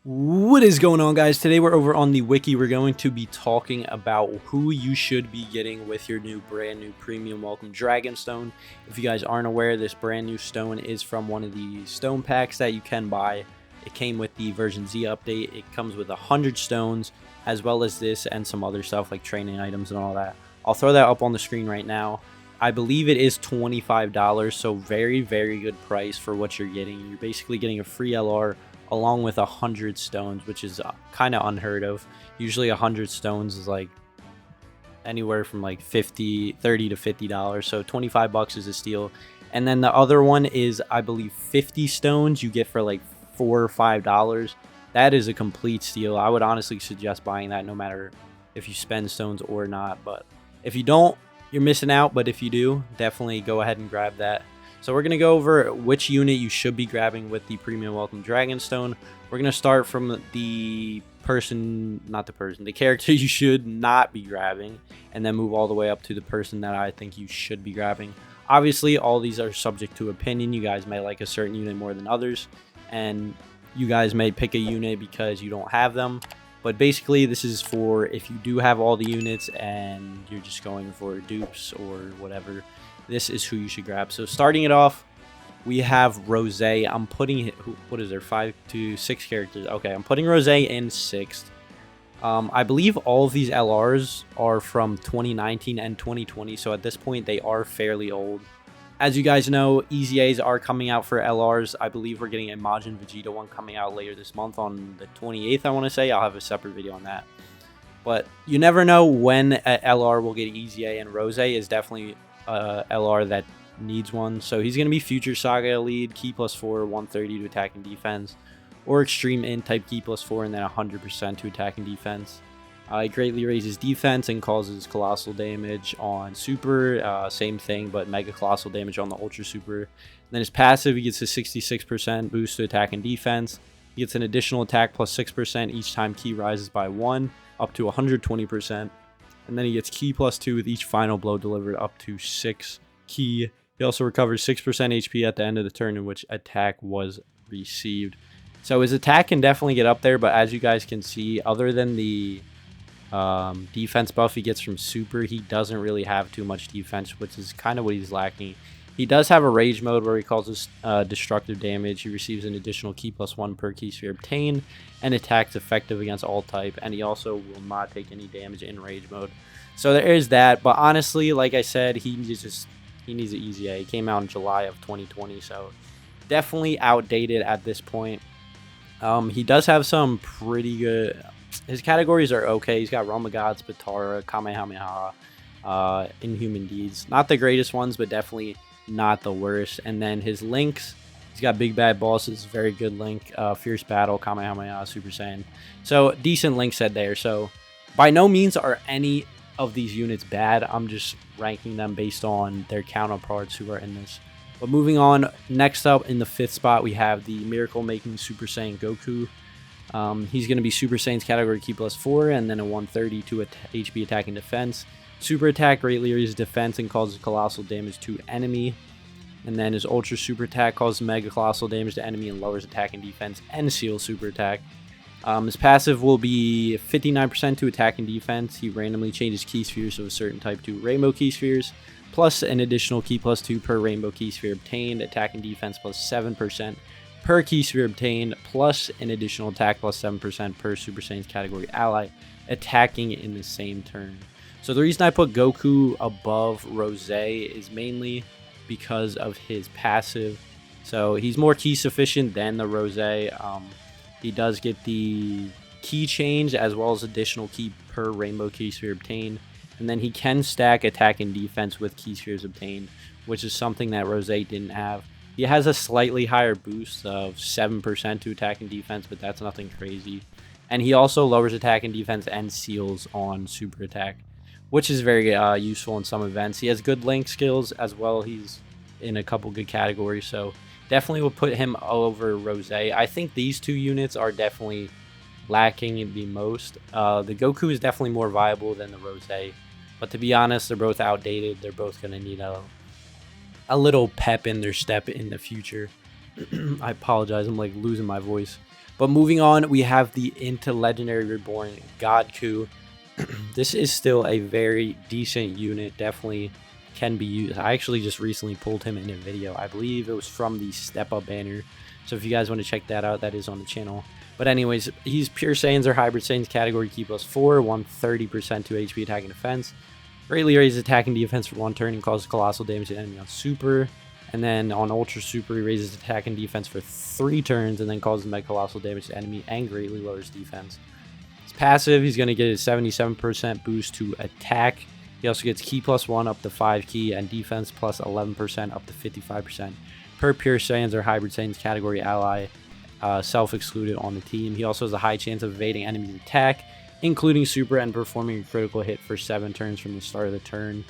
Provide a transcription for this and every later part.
What is going on, guys? Today we're over on the wiki. We're going to be talking about who you should be getting with your brand new premium welcome dragon stone. If you guys aren't aware, this brand new stone is from one of the stone packs that you can buy. It came with the version Z update. It comes with 100 stones as well as this and some other stuff like training items and all that. I'll throw that up on the screen right now. I believe it is $25, so very good price for what you're getting. You're basically getting a free LR along with 100 stones, which is kind of unheard of. Usually 100 stones is like anywhere from like $30 to $50, so 25 bucks is a steal. And then the other one is, I believe, 50 stones you get for like $4 or $5. That is a complete steal. I would honestly suggest buying that no matter if you spend stones or not. But if you don't, you're missing out. But if you do, definitely go ahead and grab that. So we're going to go over which unit you should be grabbing with the premium welcome dragon stone. We're going to start from the character you should not be grabbing, and then move all the way up to the person that I think you should be grabbing. Obviously, all these are subject to opinion. You guys may like a certain unit more than others, and you guys may pick a unit because you don't have them. But basically, this is for if you do have all the units and you're just going for dupes or whatever. This is who you should grab. So starting it off, we have Rose. I'm putting, what is there, 5 to 6 characters? Okay, I'm putting Rose in 6th. I believe all of these LRs are from 2019 and 2020, so at this point they are fairly old. As you guys know, EZAs are coming out for LRs. I believe we're getting a Majin Vegeta one coming out later this month on the 28th, I want to say. I'll have a separate video on that. But you never know when a LR will get EZA, and Rose is definitely LR that needs one. So he's going to be Future Saga Elite, Key +4, 130 to attack and defense, or Extreme Int type Key +4 and then 100% to attack and defense. It greatly raises defense and causes colossal damage on Super. Same thing, but mega colossal damage on the Ultra Super. And then his passive, he gets a 66% boost to attack and defense. He gets an additional attack +6% each time Key rises by 1, up to 120%. And then he gets Key +2 with each final blow delivered up to 6 Key. He also recovers 6% HP at the end of the turn in which attack was received. So his attack can definitely get up there, but as you guys can see, other than the defense buff he gets from Super, he doesn't really have too much defense, which is kind of what he's lacking. He does have a rage mode where he causes destructive damage. He receives an additional Key +1 per Key Sphere obtained, and attacks effective against all type, and he also will not take any damage in rage mode. So there is that, but honestly, like I said, he needs an EZA. He came out in July of 2020, so definitely outdated at this point. He does have some pretty good, his categories are okay. He's got Realm of Gods, Batara, Kamehameha, Inhuman Deeds. Not the greatest ones, but definitely not the worst. And then his links, he's got Big Bad Bosses, very good link, Fierce Battle, Kamehameha, Super Saiyan. So decent link set there. So by no means are any of these units bad. I'm just ranking them based on their counterparts who are in this. But moving on, next up in the 5th spot, we have the Miracle Making Super Saiyan Goku. He's going to be Super Saiyan's category Key +4 and then a 130 to HP attack and defense. Super attack greatly raises defense and causes colossal damage to enemy. And then his Ultra Super attack causes mega colossal damage to enemy and lowers attack and defense and Seal Super attack. His passive will be 59% to attack and defense. He randomly changes Key Spheres of a certain type to Rainbow Key Spheres, plus an additional Key +2 per Rainbow Key Sphere obtained, attack and defense +7% per Key Sphere obtained, plus an additional attack +7% per Super Saiyan's category ally, attacking in the same turn. So the reason I put Goku above Rose is mainly because of his passive. So he's more key sufficient than the Rose. He does get the key change as well as additional key per Rainbow Key Sphere obtained. And then he can stack attack and defense with Key Spheres obtained, which is something that Rose didn't have. He has a slightly higher boost of 7% to attack and defense, but that's nothing crazy. And he also lowers attack and defense and seals on super attack, which is very useful in some events. He has good link skills as well. He's in a couple good categories, so definitely will put him over Rose. I think these two units are definitely lacking the most. The Goku is definitely more viable than the Rose, but to be honest, they're both outdated. They're both going to need a little pep in their step in the future. I apologize, I'm like losing my voice. But moving on, we have the into Legendary Reborn GODKU. This is still a very decent unit, definitely can be used. I actually just recently pulled him in a video. I believe it was from the Step Up banner. So if you guys want to check that out, that is on the channel. But anyways, he's Pure Saiyans or Hybrid Saiyans category Ki +4, 130% to HP attack and defense. Greatly raises attack and defense for 1 turn and causes colossal damage to the enemy on Super. And then on Ultra Super, he raises attack and defense for 3 turns and then causes mega colossal damage to the enemy and greatly lowers defense. His passive, he's going to get a 77% boost to attack. He also gets Ki +1 up to 5 Ki and defense plus 11% up to 55% per Pure Saiyans or Hybrid Saiyans category ally self-excluded on the team. He also has a high chance of evading enemy's attack, including Super, and performing a critical hit for 7 turns from the start of the turn.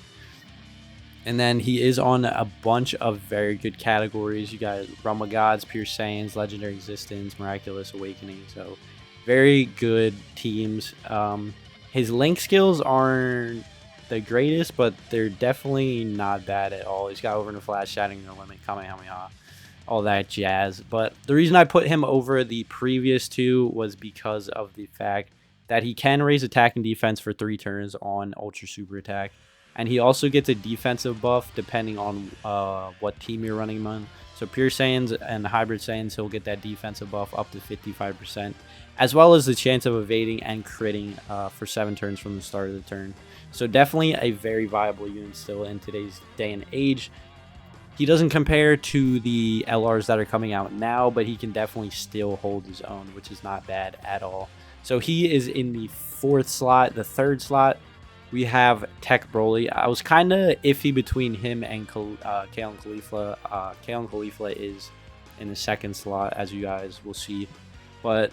And then he is on a bunch of very good categories. You got Realm of Gods, Pure Saiyans, Legendary Existence, Miraculous Awakening. So very good teams. His link skills aren't the greatest, but they're definitely not bad at all. He's got Over and Flash, Shattering the Limit, Kamehameha, all that jazz. But the reason I put him over the previous 2 was because of the fact that he can raise attack and defense for 3 turns on Ultra Super attack. And he also gets a defensive buff depending on what team you're running him on. So Pure Saiyans and Hybrid Saiyans, he'll get that defensive buff up to 55%, as well as the chance of evading and critting for 7 turns from the start of the turn. So definitely a very viable unit still in today's day and age. He doesn't compare to the LRs that are coming out now, but he can definitely still hold his own, which is not bad at all. So he is in the 4th slot. The 3rd slot, we have Tech BROLY. I was kind of iffy between him and Kale and Khalifa. Kale and Khalifa is in the 2nd slot, as you guys will see. But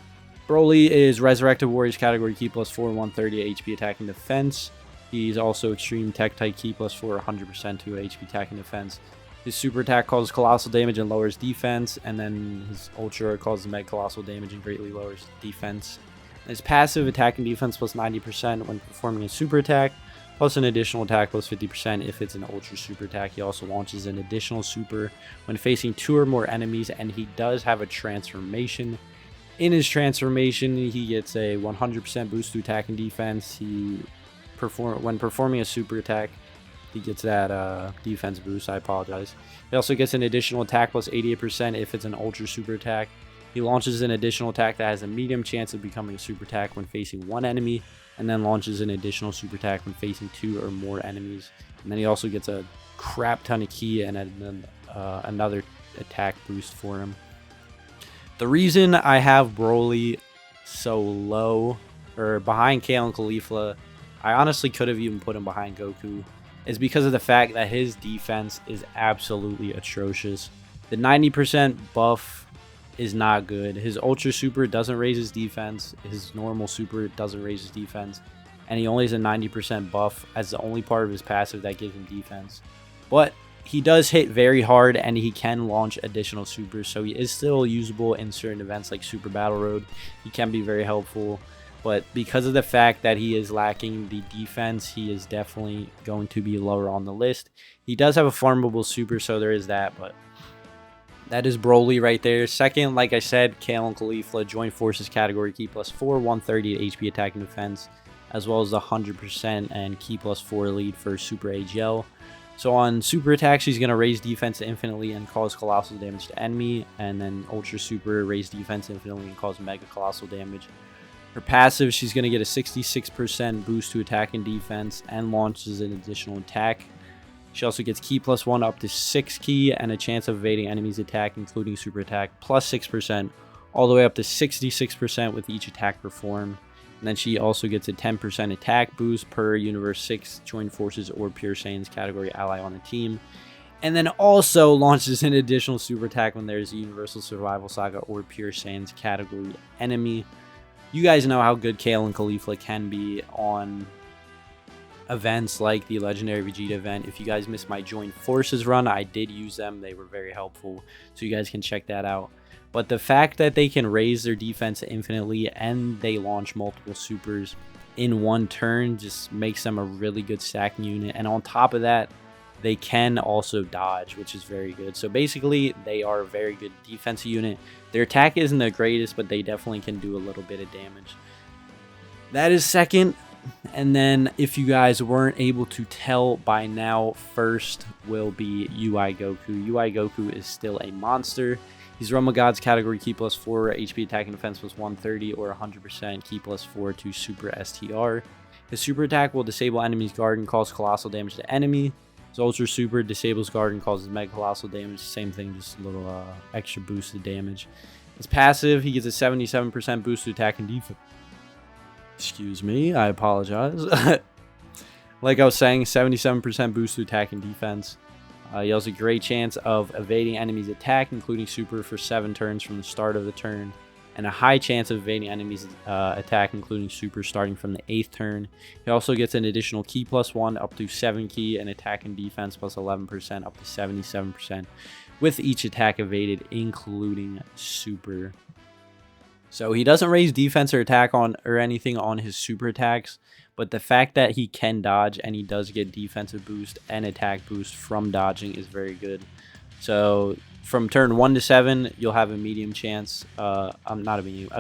BROLY is Resurrected Warriors category Ki +4, 130 HP attack and defense. He's also Extreme Tech type Ki +4, 100% to HP attack and defense. His super attack causes colossal damage and lowers defense, and then his ultra causes mega colossal damage and greatly lowers defense. His passive, attack and defense plus 90% when performing a super attack, plus an additional attack plus 50% if it's an ultra super attack. He also launches an additional super when facing 2 or more enemies, and he does have a transformation. In his transformation, he gets a 100% boost to attack and defense. When performing a super attack, he gets that defense boost. I apologize. He also gets an additional attack plus 88% if it's an ultra super attack. He launches an additional attack that has a medium chance of becoming a super attack when facing 1 enemy, and then launches an additional super attack when facing 2 or more enemies. And then he also gets a crap ton of Ki and another attack boost for him. The reason I have BROLY so low, or behind Kale and Khalifa, I honestly could have even put him behind Goku, is because of the fact that his defense is absolutely atrocious. The 90% buff is not good. His ultra super doesn't raise his defense. His normal super doesn't raise his defense. And he only has a 90% buff as the only part of his passive that gives him defense. But he does hit very hard, and he can launch additional supers, so he is still usable in certain events like Super Battle Road. He can be very helpful. But because of the fact that he is lacking the defense, he is definitely going to be lower on the list. He does have a farmable super, so there is that, but that is BROLY right there. Second, like I said, Kale and Khalifa, Joint Forces category Ki +4, 130 HP attack and defense, as well as the 100% and Ki +4 lead for Super AGL. So on super attacks, she's going to raise defense infinitely and cause colossal damage to enemy, and then ultra super, raise defense infinitely and cause mega colossal damage. Her passive, she's going to get a 66% boost to attack and defense and launches an additional attack. She also gets Ki +1 up to 6 Ki and a chance of evading enemies' attack, including super attack, plus 6%, all the way up to 66% with each attack performed. And then she also gets a 10% attack boost per Universe 6 Joint Forces or Pure Saiyans category ally on the team. And then also launches an additional super attack when there's a Universal Survival Saga or Pure Saiyans category enemy. You guys know how good Kale and Khalifa can be on events like the Legendary Vegeta event. If you guys missed my Joint Forces run, I did use them. They were very helpful, so you guys can check that out. But the fact that they can raise their defense infinitely and they launch multiple supers in one turn just makes them a really good stacking unit. And on top of that, they can also dodge, which is very good. So basically, they are a very good defensive unit. Their attack isn't the greatest, but they definitely can do a little bit of damage. That is second. And then if you guys weren't able to tell by now, first will be UI Goku. UI Goku is still a monster. He's Realm of Gods category, key plus 4, HP attack and defense plus 130 or 100%, key plus 4 to super STR. His super attack will disable enemy's guard and cause colossal damage to enemy. His ultra super disables guard and causes mega colossal damage. Same thing, just a little extra boost of damage. His passive, he gets a 77% boost to attack and defense. Excuse me, I apologize. Like I was saying, 77% boost to attack and defense. He has a great chance of evading enemies' attack, including super, for 7 turns from the start of the turn, and a high chance of evading enemies' attack, including super, starting from the 8th turn. He also gets an additional key plus 1 up to 7 key, and attack and defense plus 11% up to 77%, with each attack evaded, including super. So he doesn't raise defense or attack on or anything on his super attacks, but the fact that he can dodge and he does get defensive boost and attack boost from dodging is very good. So from turn 1 to 7, you'll have a medium chance, a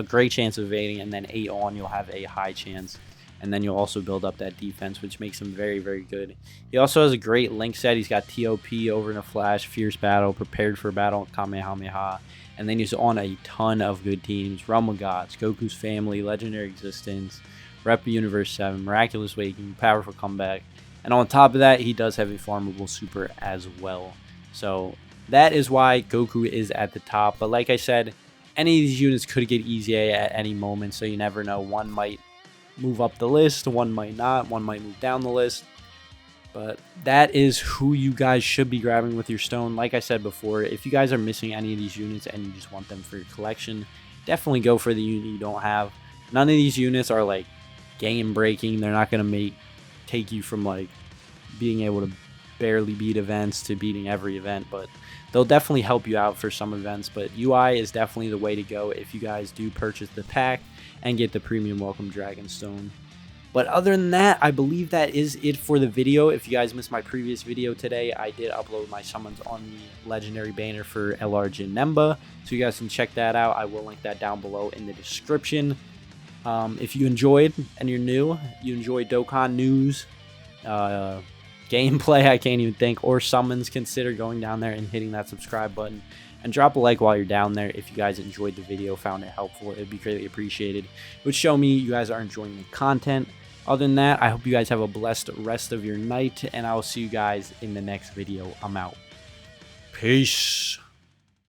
great chance of evading, and then 8 on, you'll have a high chance. And then you'll also build up that defense, which makes him very, very good. He also has a great link set. He's got TOP, Over in a Flash, Fierce Battle, Prepared for Battle, Kamehameha. And then he's on a ton of good teams. Realm of Gods, Goku's Family, Legendary Existence, Rep Universe 7, Miraculous Waking, Powerful Comeback. And on top of that, he does have a farmable super as well. So that is why Goku is at the top. But like I said, any of these units could get easy at any moment. So you never know. One might move up the list, one might not, one might move down the list. But that is who you guys should be grabbing with your stone. Like I said before, if you guys are missing any of these units and you just want them for your collection, definitely go for the unit you don't have. None of these units are like game breaking. They're not going to take you from like being able to barely beat events to beating every event, but they'll definitely help you out for some events. But UI is definitely the way to go if you guys do purchase the pack and get the premium welcome Dragonstone. But other than that, I believe that is it for the video. If you guys missed my previous video today, I did upload my summons on the legendary banner for LR Jin Nemba, so you guys can check that out. I will link that down below in the description. If you enjoyed and you're new, you enjoy Dokkan news, gameplay, I can't even think, or summons, consider going down there and hitting that subscribe button. And drop a like while you're down there if you guys enjoyed the video, found it helpful. It would be greatly appreciated. It would show me you guys are enjoying the content. Other than that, I hope you guys have a blessed rest of your night, and I will see you guys in the next video. I'm out. Peace.